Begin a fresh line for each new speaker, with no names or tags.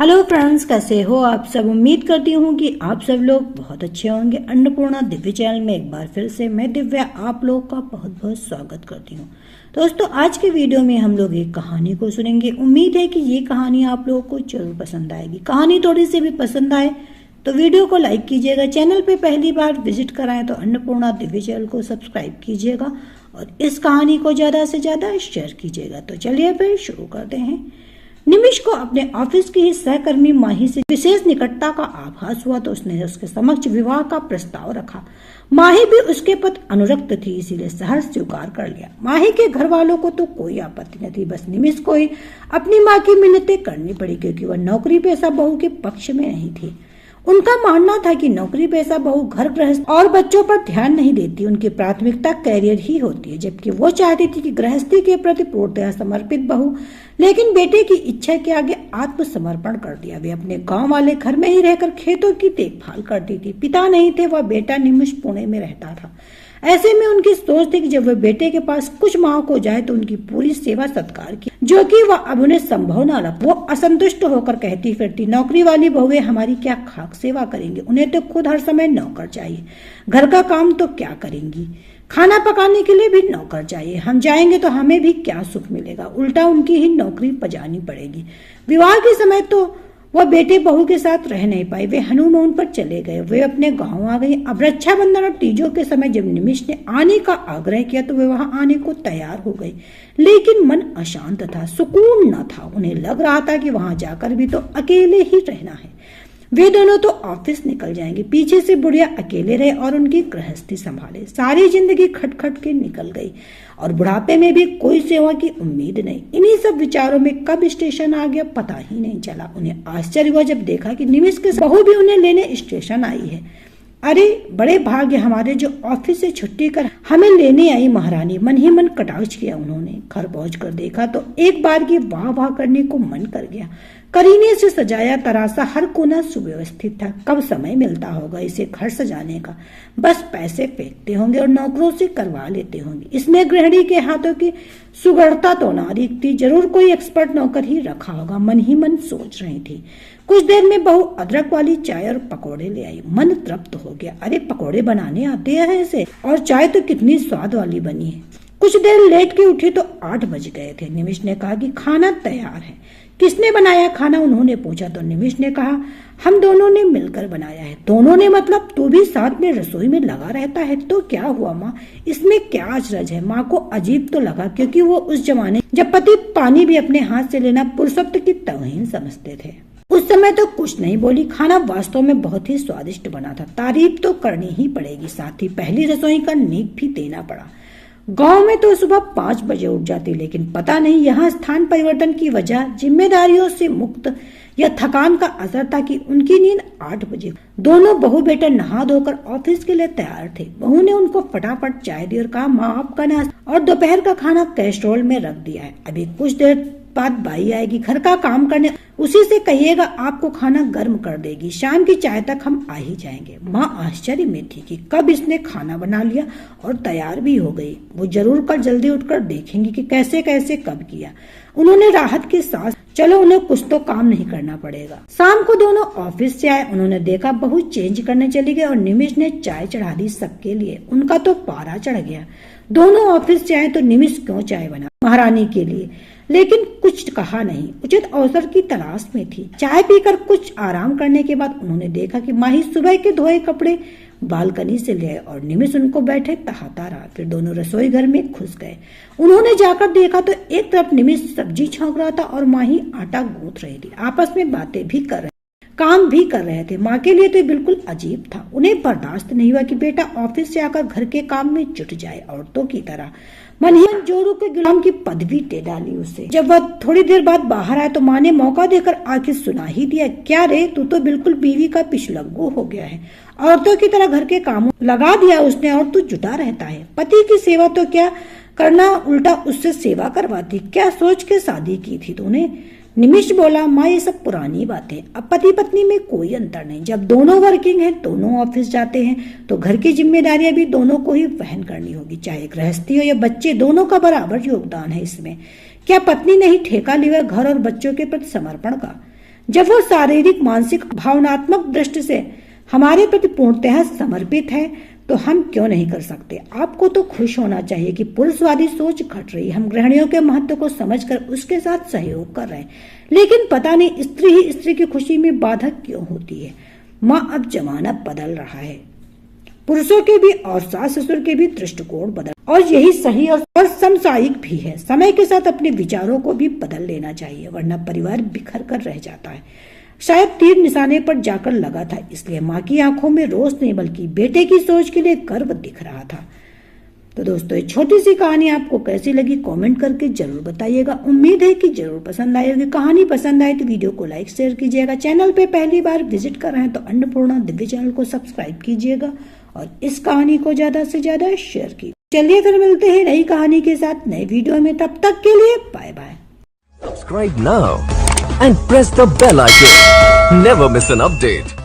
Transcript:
Hello friends, कैसे हो आप सब। उम्मीद करती हूँ कि आप सब लोग बहुत अच्छे होंगे। अन्नपूर्णा दिव्य चैनल में एक बार फिर से मैं दिव्या आप लोग का बहुत बहुत स्वागत करती हूँ। दोस्तों, आज के वीडियो में हम लोग एक कहानी को सुनेंगे। उम्मीद है कि ये कहानी आप लोगों को जरूर पसंद आएगी। कहानी थोड़ी सी भी पसंद आए तो वीडियो को लाइक कीजिएगा। चैनल पे पहली बार विजिट कराएं तो अन्नपूर्णा दिव्य चैनल को सब्सक्राइब कीजिएगा और इस कहानी को ज्यादा से ज्यादा शेयर कीजिएगा। तो चलिए फिर शुरू करते हैं। निमिष को अपने ऑफिस की ही सहकर्मी माही से विशेष निकटता का आभास हुआ तो उसने उसके समक्ष विवाह का प्रस्ताव रखा। माही भी उसके प्रति अनुरक्त थी, इसीलिए सहर्ष स्वीकार कर लिया। माही के घर वालों को तो कोई आपत्ति न थी, बस निमिष को ही अपनी माँ की मिन्नतें करनी पड़ी क्योंकि वह नौकरी पेशा बहू के पक्ष में नहीं थी। उनका मानना था कि नौकरी पेशा बहू घर गृहस्थ और बच्चों पर ध्यान नहीं देती, उनकी प्राथमिकता कैरियर ही होती है, जबकि वो चाहती थी कि गृहस्थी के प्रति पूर्णतः समर्पित बहू। लेकिन बेटे की इच्छा के आगे आत्मसमर्पण कर दिया। वे अपने गांव वाले घर में ही रहकर खेतों की देखभाल करती थी। पिता नहीं थे, वह बेटा निमिष पुणे में रहता था। ऐसे में उनकी सोच थी कि जब वह बेटे के पास कुछ माह को जाए तो उनकी पूरी सेवा सत्कार की, जो कि वह अब उन्हें संभव न लगा। वो असंतुष्ट होकर कहती फिरती, नौकरी वाली बहुएं हमारी क्या खाक सेवा करेंगी, उन्हें तो खुद हर समय नौकर चाहिए। घर का काम तो क्या करेंगी, खाना पकाने के लिए भी नौकर चाहिए। हम जाएंगे तो हमें भी क्या सुख मिलेगा, उल्टा उनकी ही नौकरी पजानी पड़ेगी। विवाह के समय तो वह बेटे बहू के साथ रह नहीं पाई, वे हनीमून पर चले गए। वे अपने गांव आ गई। अब रक्षाबंधन और तीजों के समय जब निमिष ने आने का आग्रह किया तो वे वहां आने को तैयार हो गई, लेकिन मन अशांत था, सुकून न था। उन्हें लग रहा था कि वहां जाकर भी तो अकेले ही रहना है। वे दोनों तो ऑफिस निकल जाएंगे, पीछे से बुढ़िया अकेले रहे और उनकी गृहस्थी संभाले। सारी जिंदगी खटखट के निकल गई और बुढ़ापे में भी कोई सेवा की उम्मीद नहीं। इन्हीं सब विचारों में कब स्टेशन आ गया पता ही नहीं चला। उन्हें आश्चर्य हुआ जब देखा कि निमिष के बहू भी उन्हें लेने स्टेशन आई है। अरे बड़े भाग्य हमारे जो ऑफिस से छुट्टी कर हमें लेने आई महारानी, मन ही मन कटाक्ष किया उन्होंने। घर पहुंच कर देखा तो एक बार की वाह वाह करने को मन कर गया। करीने से सजाया तरासा हर कोना सुव्यवस्थित था। कब समय मिलता होगा इसे घर सजाने का, बस पैसे फेंकते होंगे और नौकरों से करवा लेते होंगे। इसमें गृहिणी के हाथों की सुगढ़ता तो ना दिखती, जरूर कोई एक्सपर्ट नौकर ही रखा होगा, मन ही मन सोच रही थी। कुछ देर में बहू अदरक वाली चाय और पकौड़े ले आई। मन तृप्त हो गया। अरे पकौड़े बनाने आते हैं इसे, और चाय तो कितनी स्वाद वाली बनी है। कुछ देर लेट के उठी तो 8 बज गए थे। निमिष ने कहा कि खाना तैयार है। किसने बनाया खाना, उन्होंने पूछा तो निमिष ने कहा हम दोनों ने मिलकर बनाया है। दोनों ने मतलब तू भी साथ में रसोई में लगा रहता है तो क्या हुआ माँ, इसमें क्या अचरज है। माँ को अजीब तो लगा क्योंकि वो उस जमाने जब पति पानी भी अपने हाथ से लेना पुरुषत्व की तौहीन समझते थे। उस समय तो कुछ नहीं बोली। खाना वास्तव में बहुत ही स्वादिष्ट बना था, तारीफ तो करनी ही पड़ेगी। साथ ही पहली रसोई का नींव भी देना पड़ा। गांव में तो सुबह 5 बजे उठ जाती, लेकिन पता नहीं यहाँ स्थान परिवर्तन की वजह जिम्मेदारियों से मुक्त या थकान का असर था कि उनकी नींद 8 बजे। दोनों बहू बेटे नहा धोकर ऑफिस के लिए तैयार थे। बहू ने उनको फटाफट चाय दी और कहा माँ आपका नाश्ता और दोपहर का खाना कैस्ट्रोल में रख दिया है, अभी कुछ देर बाद बाई आएगी घर का काम करने, उसी से कहिएगा आपको खाना गर्म कर देगी। शाम की चाय तक हम आ ही जाएंगे। माँ आश्चर्य में थी कि कब इसने खाना बना लिया और तैयार भी हो गई। वो जरूर कल जल्दी उठकर देखेंगी कि कैसे कैसे कब किया। उन्होंने राहत की सांस, चलो उन्हें कुछ तो काम नहीं करना पड़ेगा। शाम को दोनों ऑफिस से आए। उन्होंने देखा बहू चेंज करने चली गई और निमिष ने चाय चढ़ा दी सबके लिए। उनका तो पारा चढ़ गया। दोनों ऑफिस से आए तो निमिष क्यों चाय बना महारानी के लिए, लेकिन कुछ कहा नहीं। उचित अवसर की तलाश में थी। चाय पीकर कुछ आराम करने के बाद उन्होंने देखा कि माही सुबह के धोए कपड़े बालकनी से ले आए और निमिष उनको बैठे टहलता रहा। फिर दोनों रसोई घर में घुस गए। उन्होंने जाकर देखा तो एक तरफ निमिष सब्जी छौंक रहा था और माही आटा गूंथ रही थी। आपस में बातें भी कर रहे, काम भी कर रहे थे। माँ के लिए तो बिल्कुल अजीब था। उन्हें बर्दाश्त नहीं हुआ कि बेटा ऑफिस से आकर घर के काम में जुट जाए औरतों की तरह। मन ही मन जोरों के गुलाम की पदवी दे डाली उसे। जब वह थोड़ी देर बाद बाहर आया तो माँ ने मौका देकर आके सुना ही दिया, क्या रे तू तो बिल्कुल बीवी का पिछलग्गू हो गया है, औरतों की तरह घर के कामों लगा दिया उसने और तू जुटा रहता है। पति की सेवा तो क्या करना, उल्टा उससे सेवा करवाती। क्या सोच के शादी की थी तूने। निमिष बोला माँ ये सब पुरानी बातें, अब पति पत्नी में कोई अंतर नहीं। जब दोनों वर्किंग हैं, दोनों ऑफिस जाते हैं तो घर की जिम्मेदारियां भी दोनों को ही वहन करनी होगी, चाहे गृहस्थी हो या बच्चे, दोनों का बराबर योगदान है इसमें। क्या पत्नी ने ही ठेका लिया घर और बच्चों के प्रति समर्पण का। जब वो शारीरिक, मानसिक, भावनात्मक दृष्टि से हमारे प्रति पूर्णतः समर्पित है तो हम क्यों नहीं कर सकते। आपको तो खुश होना चाहिए कि पुरुषवादी सोच घट रही है। हम गृहिणियों के महत्व को समझकर उसके साथ सहयोग कर रहे हैं, लेकिन पता नहीं स्त्री ही स्त्री की खुशी में बाधक क्यों होती है। माँ, अब जमाना बदल रहा है, पुरुषों के भी और सास ससुर के भी दृष्टिकोण बदल, और यही सही और समसामयिक भी है। समय के साथ अपने विचारों को भी बदल लेना चाहिए, वरना परिवार बिखर कर रह जाता है। शायद तीर निशाने पर जाकर लगा था, इसलिए माँ की आंखों में रोष नहीं बल्कि बेटे की सोच के लिए गर्व दिख रहा था। तो दोस्तों, ये छोटी सी कहानी आपको कैसी लगी कमेंट करके जरूर बताइएगा। उम्मीद है कि जरूर पसंद आई होगी। कहानी पसंद आए तो वीडियो को लाइक शेयर कीजिएगा। चैनल पे पहली बार विजिट कर रहे हैं तो अन्नपूर्णा दिव्य चैनल को सब्सक्राइब कीजिएगा और इस कहानी को ज्यादा से ज्यादा शेयर कीजिए। चलिए फिर मिलते हैं नई कहानी के साथ नए वीडियो में, तब तक के लिए bye bye.
Subscribe now and press the bell icon. Never miss an update.